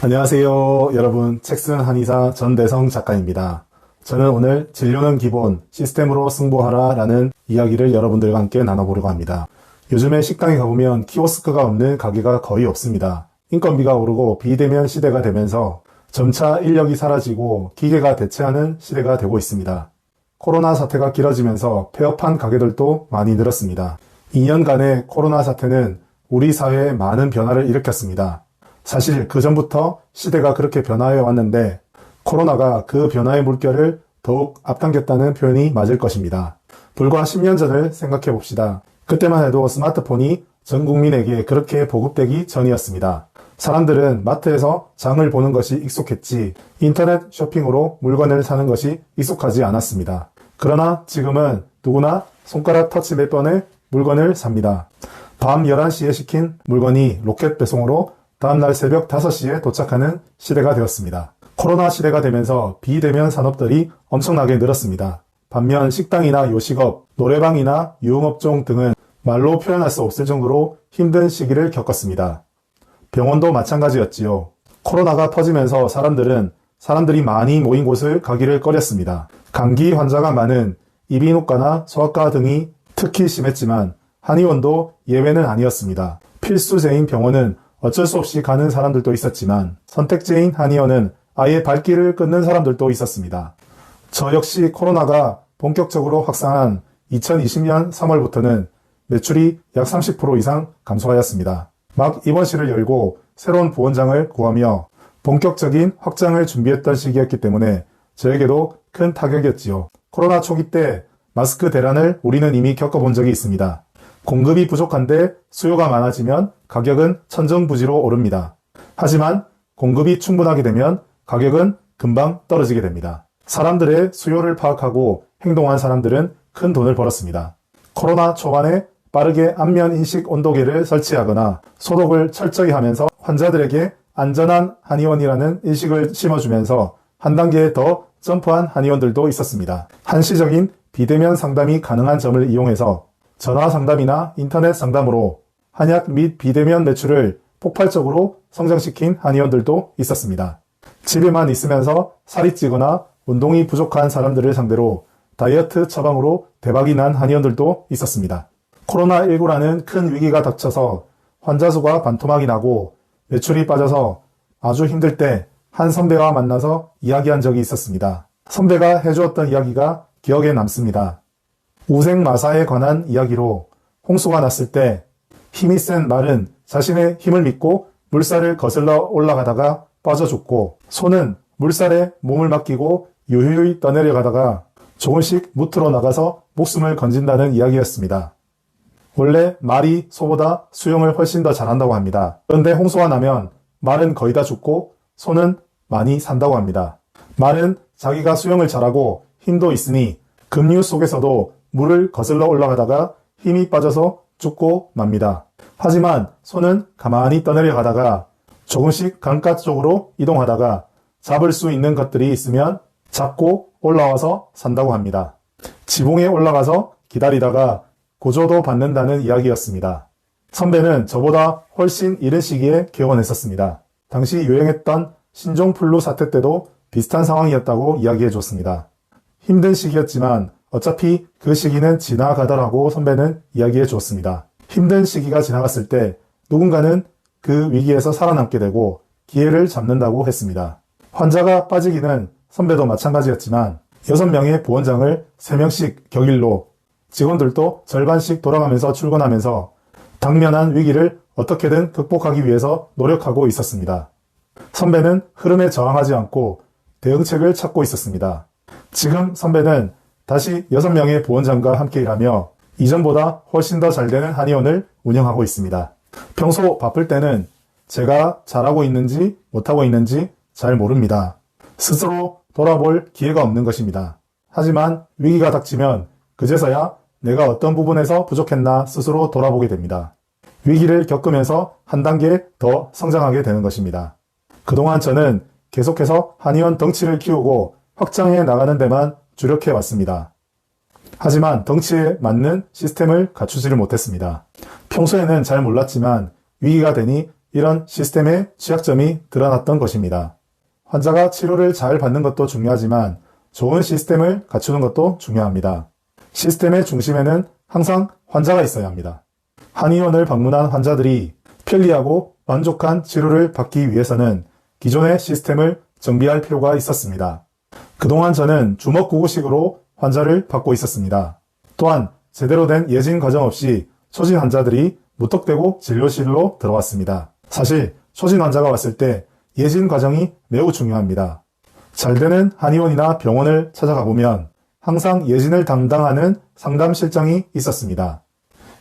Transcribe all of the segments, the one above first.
안녕하세요. 여러분, 책 쓴 한의사 전대성 작가입니다. 저는 오늘 진료는 기본, 시스템으로 승부하라 라는 이야기를 여러분들과 함께 나눠보려고 합니다. 요즘에 식당에 가보면 키오스크가 없는 가게가 거의 없습니다. 인건비가 오르고 비대면 시대가 되면서 점차 인력이 사라지고 기계가 대체하는 시대가 되고 있습니다. 코로나 사태가 길어지면서 폐업한 가게들도 많이 늘었습니다. 2년간의 코로나 사태는 우리 사회에 많은 변화를 일으켰습니다. 사실 그 전부터 시대가 그렇게 변화해 왔는데 코로나가 그 변화의 물결을 더욱 앞당겼다는 표현이 맞을 것입니다. 불과 10년 전을 생각해 봅시다. 그때만 해도 스마트폰이 전 국민에게 그렇게 보급되기 전이었습니다. 사람들은 마트에서 장을 보는 것이 익숙했지 인터넷 쇼핑으로 물건을 사는 것이 익숙하지 않았습니다. 그러나 지금은 누구나 손가락 터치 몇 번에 물건을 삽니다. 밤 11시에 시킨 물건이 로켓 배송으로 다음날 새벽 5시에 도착하는 시대가 되었습니다. 코로나 시대가 되면서 비대면 산업들이 엄청나게 늘었습니다. 반면 식당이나 요식업, 노래방이나 유흥업종 등은 말로 표현할 수 없을 정도로 힘든 시기를 겪었습니다. 병원도 마찬가지였지요. 코로나가 터지면서 사람들이 많이 모인 곳을 가기를 꺼렸습니다. 감기 환자가 많은 이비인후과나 소아과 등이 특히 심했지만 한의원도 예외는 아니었습니다. 필수제인 병원은 어쩔 수 없이 가는 사람들도 있었지만 선택제인 한의원은 아예 발길을 끊는 사람들도 있었습니다. 저 역시 코로나가 본격적으로 확산한 2020년 3월부터는 매출이 약 30% 이상 감소하였습니다. 막 입원실을 열고 새로운 부원장을 구하며 본격적인 확장을 준비했던 시기였기 때문에 저에게도 큰 타격이었지요. 코로나 초기 때 마스크 대란을 우리는 이미 겪어본 적이 있습니다. 공급이 부족한데 수요가 많아지면 가격은 천정부지로 오릅니다. 하지만 공급이 충분하게 되면 가격은 금방 떨어지게 됩니다. 사람들의 수요를 파악하고 행동한 사람들은 큰 돈을 벌었습니다. 코로나 초반에 빠르게 안면 인식 온도계를 설치하거나 소독을 철저히 하면서 환자들에게 안전한 한의원이라는 인식을 심어주면서 한 단계 더 점프한 한의원들도 있었습니다. 한시적인 비대면 상담이 가능한 점을 이용해서 전화 상담이나 인터넷 상담으로 한약 및 비대면 매출을 폭발적으로 성장시킨 한의원들도 있었습니다. 집에만 있으면서 살이 찌거나 운동이 부족한 사람들을 상대로 다이어트 처방으로 대박이 난 한의원들도 있었습니다. 코로나19라는 큰 위기가 닥쳐서 환자 수가 반토막이 나고 매출이 빠져서 아주 힘들 때 한 선배와 만나서 이야기한 적이 있었습니다. 선배가 해주었던 이야기가 기억에 남습니다. 우생마사에 관한 이야기로 홍수가 났을 때 힘이 센 말은 자신의 힘을 믿고 물살을 거슬러 올라가다가 빠져 죽고 소는 물살에 몸을 맡기고 유유히 떠내려가다가 조금씩 무트로 나가서 목숨을 건진다는 이야기였습니다. 원래 말이 소보다 수영을 훨씬 더 잘한다고 합니다. 그런데 홍수가 나면 말은 거의 다 죽고 소는 많이 산다고 합니다. 말은 자기가 수영을 잘하고 힘도 있으니 급류 속에서도 물을 거슬러 올라가다가 힘이 빠져서 죽고 맙니다. 하지만 소는 가만히 떠내려가다가 조금씩 강가 쪽으로 이동하다가 잡을 수 있는 것들이 있으면 잡고 올라와서 산다고 합니다. 지붕에 올라가서 기다리다가 고조도 받는다는 이야기였습니다. 선배는 저보다 훨씬 이른 시기에 개원했었습니다. 당시 유행했던 신종플루 사태 때도 비슷한 상황이었다고 이야기해 줬습니다. 힘든 시기였지만 어차피 그 시기는 지나가더라고 선배는 이야기해 줬습니다. 힘든 시기가 지나갔을 때 누군가는 그 위기에서 살아남게 되고 기회를 잡는다고 했습니다. 환자가 빠지기는 선배도 마찬가지였지만 6명의 부원장을 3명씩 격일로 직원들도 절반씩 돌아가면서 출근하면서 당면한 위기를 어떻게든 극복하기 위해서 노력하고 있었습니다. 선배는 흐름에 저항하지 않고 대응책을 찾고 있었습니다. 지금 선배는 다시 6명의 부원장과 함께 일하며 이전보다 훨씬 더 잘 되는 한의원을 운영하고 있습니다. 평소 바쁠 때는 제가 잘하고 있는지 못하고 있는지 잘 모릅니다. 스스로 돌아볼 기회가 없는 것입니다. 하지만 위기가 닥치면 그제서야 내가 어떤 부분에서 부족했나 스스로 돌아보게 됩니다. 위기를 겪으면서 한 단계 더 성장하게 되는 것입니다. 그동안 저는 계속해서 한의원 덩치를 키우고 확장해 나가는 데만 주력해 왔습니다. 하지만 덩치에 맞는 시스템을 갖추지를 못했습니다. 평소에는 잘 몰랐지만 위기가 되니 이런 시스템의 취약점이 드러났던 것입니다. 환자가 치료를 잘 받는 것도 중요하지만 좋은 시스템을 갖추는 것도 중요합니다. 시스템의 중심에는 항상 환자가 있어야 합니다. 한의원을 방문한 환자들이 편리하고 만족한 치료를 받기 위해서는 기존의 시스템을 정비할 필요가 있었습니다. 그동안 저는 주먹구구식으로 환자를 받고 있었습니다. 또한 제대로 된 예진 과정 없이 초진 환자들이 무턱대고 진료실로 들어왔습니다. 사실 초진 환자가 왔을 때 예진 과정이 매우 중요합니다. 잘 되는 한의원이나 병원을 찾아가 보면 항상 예진을 담당하는 상담실장이 있었습니다.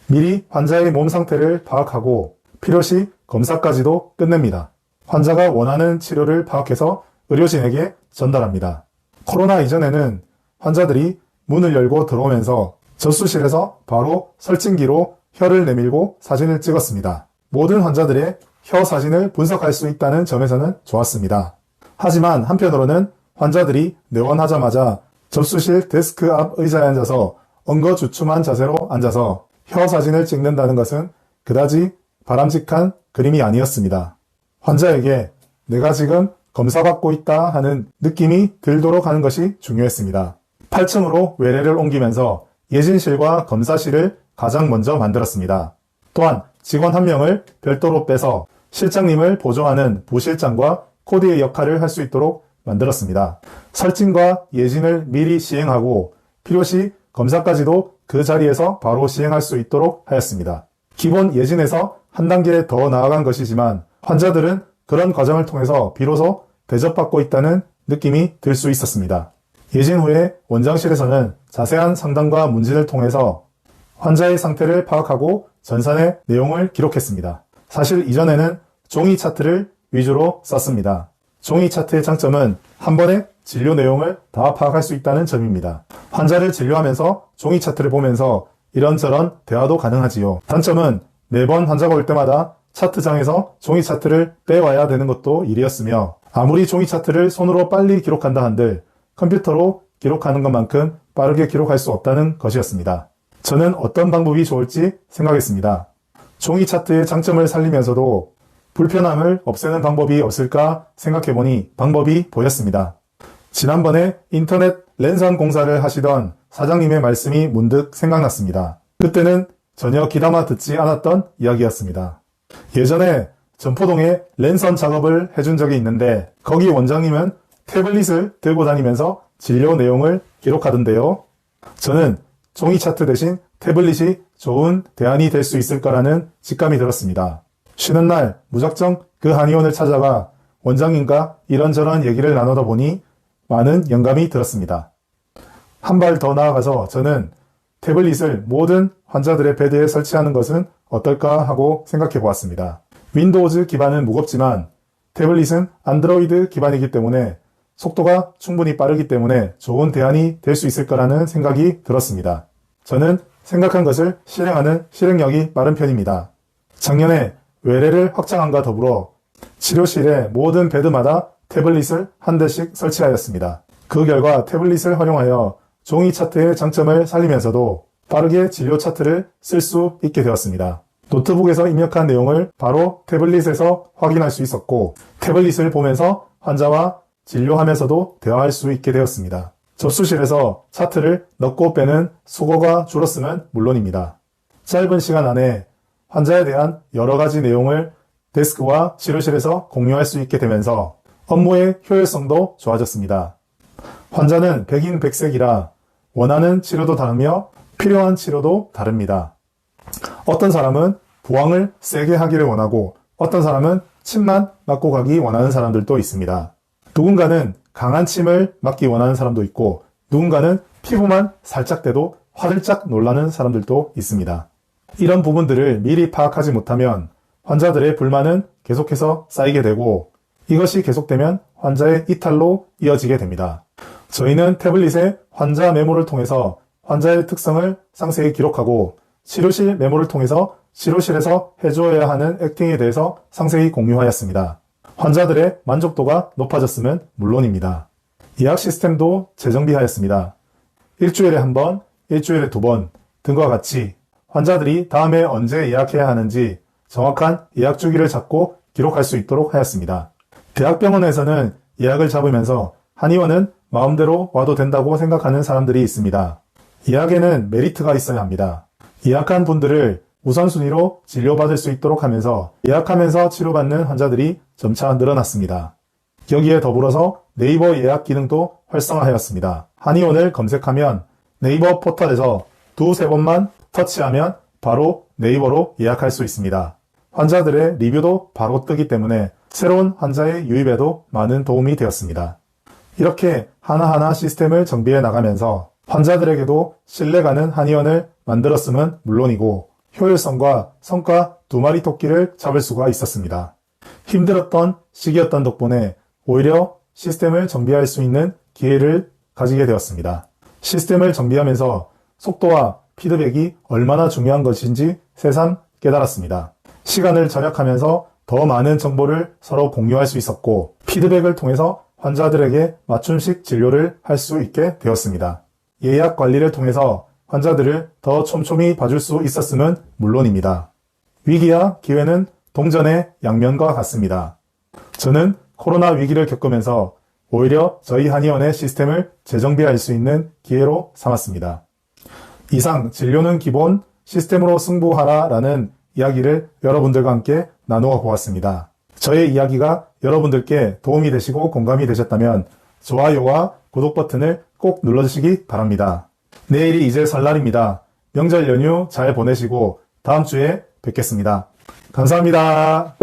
미리 환자의 몸 상태를 파악하고 필요시 검사까지도 끝냅니다. 환자가 원하는 치료를 파악해서 의료진에게 전달합니다. 코로나 이전에는 환자들이 문을 열고 들어오면서 접수실에서 바로 설진기로 혀를 내밀고 사진을 찍었습니다. 모든 환자들의 혀 사진을 분석할 수 있다는 점에서는 좋았습니다. 하지만 한편으로는 환자들이 내원하자마자 접수실 데스크 앞 의자에 앉아서 엉거주춤한 자세로 앉아서 혀 사진을 찍는다는 것은 그다지 바람직한 그림이 아니었습니다. 환자에게 내가 지금 검사받고 있다 하는 느낌이 들도록 하는 것이 중요했습니다. 8층으로 외래를 옮기면서 예진실과 검사실을 가장 먼저 만들었습니다. 또한 직원 한 명을 별도로 빼서 실장님을 보조하는 부실장과 코디의 역할을 할 수 있도록 만들었습니다. 설진과 예진을 미리 시행하고 필요시 검사까지도 그 자리에서 바로 시행할 수 있도록 하였습니다. 기본 예진에서 한 단계 더 나아간 것이지만 환자들은 그런 과정을 통해서 비로소 대접받고 있다는 느낌이 들 수 있었습니다. 예진 후에 원장실에서는 자세한 상담과 문진을 통해서 환자의 상태를 파악하고 전산의 내용을 기록했습니다. 사실 이전에는 종이 차트를 위주로 썼습니다. 종이 차트의 장점은 한 번에 진료 내용을 다 파악할 수 있다는 점입니다. 환자를 진료하면서 종이 차트를 보면서 이런저런 대화도 가능하지요. 단점은 매번 환자가 올 때마다 차트장에서 종이 차트를 빼와야 되는 것도 일이었으며 아무리 종이 차트를 손으로 빨리 기록한다 한들 컴퓨터로 기록하는 것만큼 빠르게 기록할 수 없다는 것이었습니다. 저는 어떤 방법이 좋을지 생각했습니다. 종이 차트의 장점을 살리면서도 불편함을 없애는 방법이 없을까 생각해보니 방법이 보였습니다. 지난번에 인터넷 랜선 공사를 하시던 사장님의 말씀이 문득 생각났습니다. 그때는 전혀 귀담아 듣지 않았던 이야기였습니다. 예전에 전포동에 랜선 작업을 해준 적이 있는데 거기 원장님은 태블릿을 들고 다니면서 진료 내용을 기록하던데요. 저는 종이 차트 대신 태블릿이 좋은 대안이 될 수 있을 거라는 직감이 들었습니다. 쉬는 날 무작정 그 한의원을 찾아가 원장님과 이런저런 얘기를 나누다 보니 많은 영감이 들었습니다. 한 발 더 나아가서 저는 태블릿을 모든 환자들의 베드에 설치하는 것은 어떨까 하고 생각해 보았습니다. 윈도우즈 기반은 무겁지만 태블릿은 안드로이드 기반이기 때문에 속도가 충분히 빠르기 때문에 좋은 대안이 될 수 있을 거라는 생각이 들었습니다. 저는 생각한 것을 실행하는 실행력이 빠른 편입니다. 작년에 외래를 확장함과 더불어 치료실의 모든 베드마다 태블릿을 한 대씩 설치하였습니다. 그 결과 태블릿을 활용하여 종이 차트의 장점을 살리면서도 빠르게 진료 차트를 쓸 수 있게 되었습니다. 노트북에서 입력한 내용을 바로 태블릿에서 확인할 수 있었고 태블릿을 보면서 환자와 진료하면서도 대화할 수 있게 되었습니다. 접수실에서 차트를 넣고 빼는 수고가 줄었으면 물론입니다. 짧은 시간 안에 환자에 대한 여러 가지 내용을 데스크와 치료실에서 공유할 수 있게 되면서 업무의 효율성도 좋아졌습니다. 환자는 백인백색이라 원하는 치료도 다르며 필요한 치료도 다릅니다. 어떤 사람은 부항을 세게 하기를 원하고 어떤 사람은 침만 맞고 가기 원하는 사람들도 있습니다. 누군가는 강한 침을 맞기 원하는 사람도 있고 누군가는 피부만 살짝 대도 화들짝 놀라는 사람들도 있습니다. 이런 부분들을 미리 파악하지 못하면 환자들의 불만은 계속해서 쌓이게 되고 이것이 계속되면 환자의 이탈로 이어지게 됩니다. 저희는 태블릿에 환자 메모를 통해서 환자의 특성을 상세히 기록하고 치료실 메모를 통해서 치료실에서 해줘야 하는 액팅에 대해서 상세히 공유하였습니다. 환자들의 만족도가 높아졌으면 물론입니다. 예약 시스템도 재정비하였습니다. 일주일에 한 번, 일주일에 두 번 등과 같이 환자들이 다음에 언제 예약해야 하는지 정확한 예약 주기를 잡고 기록할 수 있도록 하였습니다. 대학병원에서는 예약을 잡으면서 한의원은 마음대로 와도 된다고 생각하는 사람들이 있습니다. 예약에는 메리트가 있어야 합니다. 예약한 분들을 우선순위로 진료받을 수 있도록 하면서 예약하면서 치료받는 환자들이 점차 늘어났습니다. 여기에 더불어서 네이버 예약 기능도 활성화하였습니다. 한의원을 검색하면 네이버 포털에서 두세 번만 터치하면 바로 네이버로 예약할 수 있습니다. 환자들의 리뷰도 바로 뜨기 때문에 새로운 환자의 유입에도 많은 도움이 되었습니다. 이렇게 하나하나 시스템을 정비해 나가면서 환자들에게도 신뢰가는 한의원을 만들었음은 물론이고 효율성과 성과 두 마리 토끼를 잡을 수가 있었습니다. 힘들었던 시기였던 덕분에 오히려 시스템을 정비할 수 있는 기회를 가지게 되었습니다. 시스템을 정비하면서 속도와 피드백이 얼마나 중요한 것인지 새삼 깨달았습니다. 시간을 절약하면서 더 많은 정보를 서로 공유할 수 있었고 피드백을 통해서 환자들에게 맞춤식 진료를 할 수 있게 되었습니다. 예약 관리를 통해서 환자들을 더 촘촘히 봐줄 수 있었음은 물론입니다. 위기와 기회는 동전의 양면과 같습니다. 저는 코로나 위기를 겪으면서 오히려 저희 한의원의 시스템을 재정비할 수 있는 기회로 삼았습니다. 이상 진료는 기본, 시스템으로 승부하라 라는 이야기를 여러분들과 함께 나누어 보았습니다. 저의 이야기가 여러분들께 도움이 되시고 공감이 되셨다면 좋아요와 구독 버튼을 꼭 눌러주시기 바랍니다. 내일이 이제 설날입니다. 명절 연휴 잘 보내시고 다음 주에 뵙겠습니다. 감사합니다.